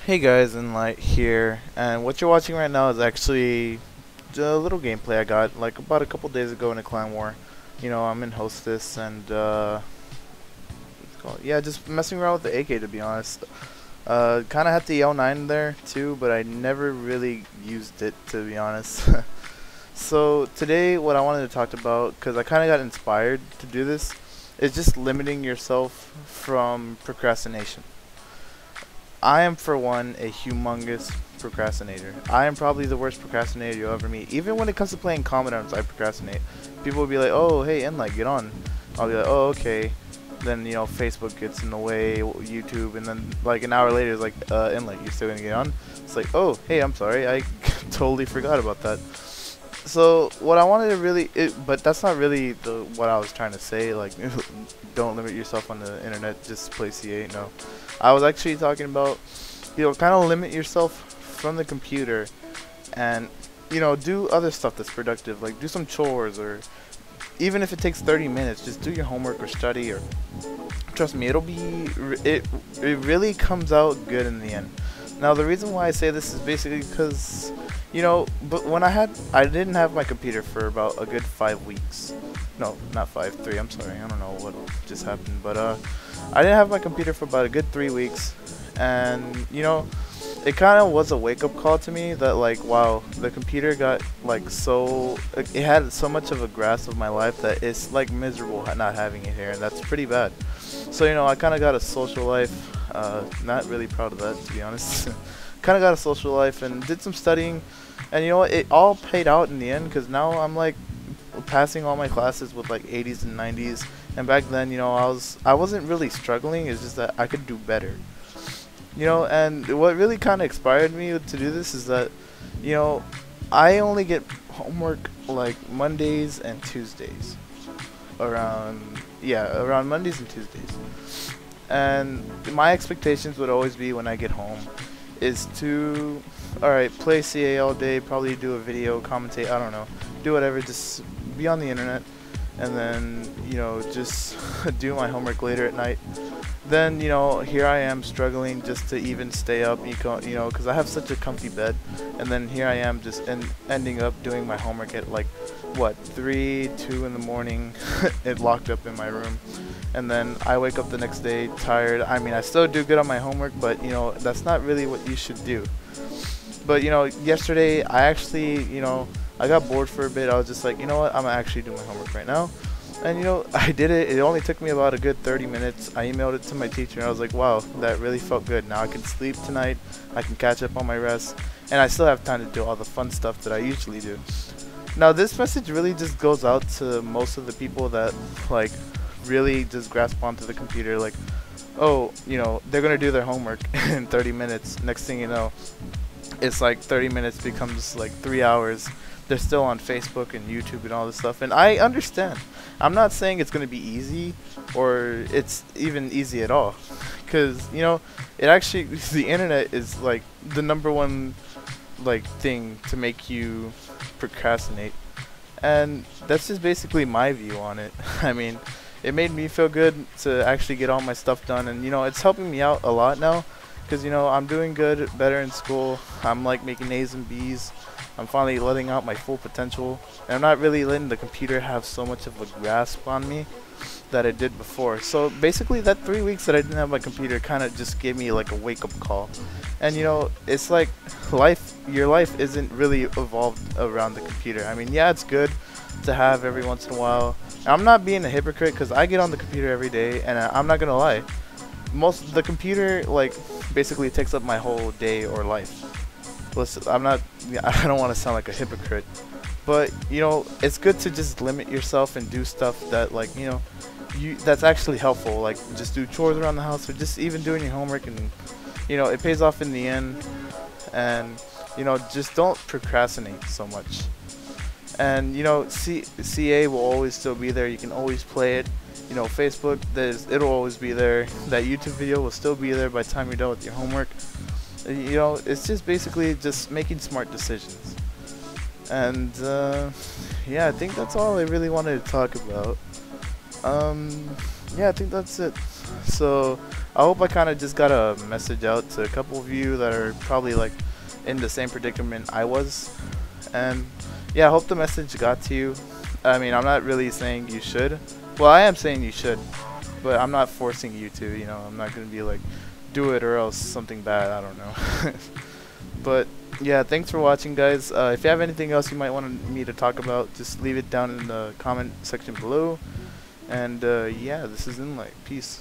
Hey guys, Enlight here, and what you're watching right now is actually a little gameplay I got like about a couple days ago in a clan war. I'm in Hostess and yeah, just messing around with the AK to be honest. Kind of had the L9 there too, but I never really used it to be honest. So today, what I wanted to talk about, because I kind of got inspired to do this, is just limiting yourself from procrastination. I am, for one, a humongous procrastinator. I am probably the worst procrastinator you'll ever meet. Even when it comes to playing Commandants, I procrastinate. People will be like, "Oh, hey, Enlight, get on." I'll be like, "Oh, okay." Then Facebook gets in the way, YouTube, and then like an hour later, it's like, "Enlight, you still gonna get on?" It's like, "Oh, hey, I'm sorry, I totally forgot about that." So what I wanted to but that's not really what I was trying to say. Like, don't limit yourself on the internet. Just play CA. No, I was actually talking about, kind of limit yourself from the computer, and do other stuff that's productive. Like do some chores, or even if it takes 30 minutes, just do your homework or study. Or trust me, it really comes out good in the end. Now the reason why I say this is basically because but when I didn't have my computer for about a good 5 weeks. No, not 5, 3. I'm sorry. I don't know what just happened, but I didn't have my computer for about a good 3 weeks, and it kind of was a wake-up call to me that like, wow, the computer got like it had so much of a grasp of my life that it's like miserable not having it here, and that's pretty bad. So I kind of got a social life. Not really proud of that, to be honest. Kind of got a social life and did some studying, and it all paid out in the end, because now I'm like passing all my classes with like 80s and 90s. And back then, I wasn't really struggling. It's just that I could do better. And what really kind of inspired me to do this is that you know I only get homework like Mondays and Tuesdays, around around Mondays and Tuesdays. And my expectations would always be, when I get home, is to, alright, play CA all day, probably do a video, commentate, I don't know, do whatever, just be on the internet, and then, just do my homework later at night. Then, here I am struggling just to even stay up, because I have such a comfy bed, and then here I am just ending up doing my homework at like, what, 3, 2 in the morning, it locked up in my room. And then I wake up the next day tired. I mean, I still do good on my homework, but that's not really what you should do. But yesterday I actually, I got bored for a bit. I was just like, you know what, I'm gonna actually do my homework right now. And I did it. It only took me about a good 30 minutes. I emailed it to my teacher, and I was like, wow, that really felt good. Now I can sleep tonight. I can catch up on my rest, and I still have time to do all the fun stuff that I usually do. Now this message really just goes out to most of the people that like really just grasp onto the computer, like, oh, they're gonna do their homework in 30 minutes. Next thing you know, it's like 30 minutes becomes like 3 hours. They're still on Facebook and YouTube and all this stuff, and I understand. I'm not saying it's gonna be easy, or it's even easy at all, because it actually the internet is like the #1 like thing to make you procrastinate, and that's just basically my view on it. I mean, it made me feel good to actually get all my stuff done, and it's helping me out a lot now, because I'm doing better in school. I'm like making A's and B's. I'm finally letting out my full potential, and I'm not really letting the computer have so much of a grasp on me that it did before. So basically, that 3 weeks that I didn't have my computer kind of just gave me like a wake-up call. And it's like your life isn't really evolved around the computer. I mean, yeah, it's good to have every once in a while. I'm not being a hypocrite, because I get on the computer every day, and I'm not gonna lie, the computer like basically takes up my whole day or life. Listen, I don't want to sound like a hypocrite, but it's good to just limit yourself and do stuff that like that's actually helpful. Like just do chores around the house, or just even doing your homework, and it pays off in the end. And just don't procrastinate so much. And CA will always still be there. You can always play it. Facebook, it'll always be there. That YouTube video will still be there by the time you're done with your homework. It's just basically just making smart decisions. And yeah, I think that's all I really wanted to talk about. Yeah, I think that's it. So I hope I kind of just got a message out to a couple of you that are probably like in the same predicament I was. And yeah, I hope the message got to you. I mean, I'm not really saying you should. Well, I am saying you should, but I'm not forcing you to, you know. I'm not going to be like, do it or else something bad, I don't know. But yeah, thanks for watching, guys. If you have anything else you might want me to talk about, just leave it down in the comment section below. And yeah, this is Inlight. Peace.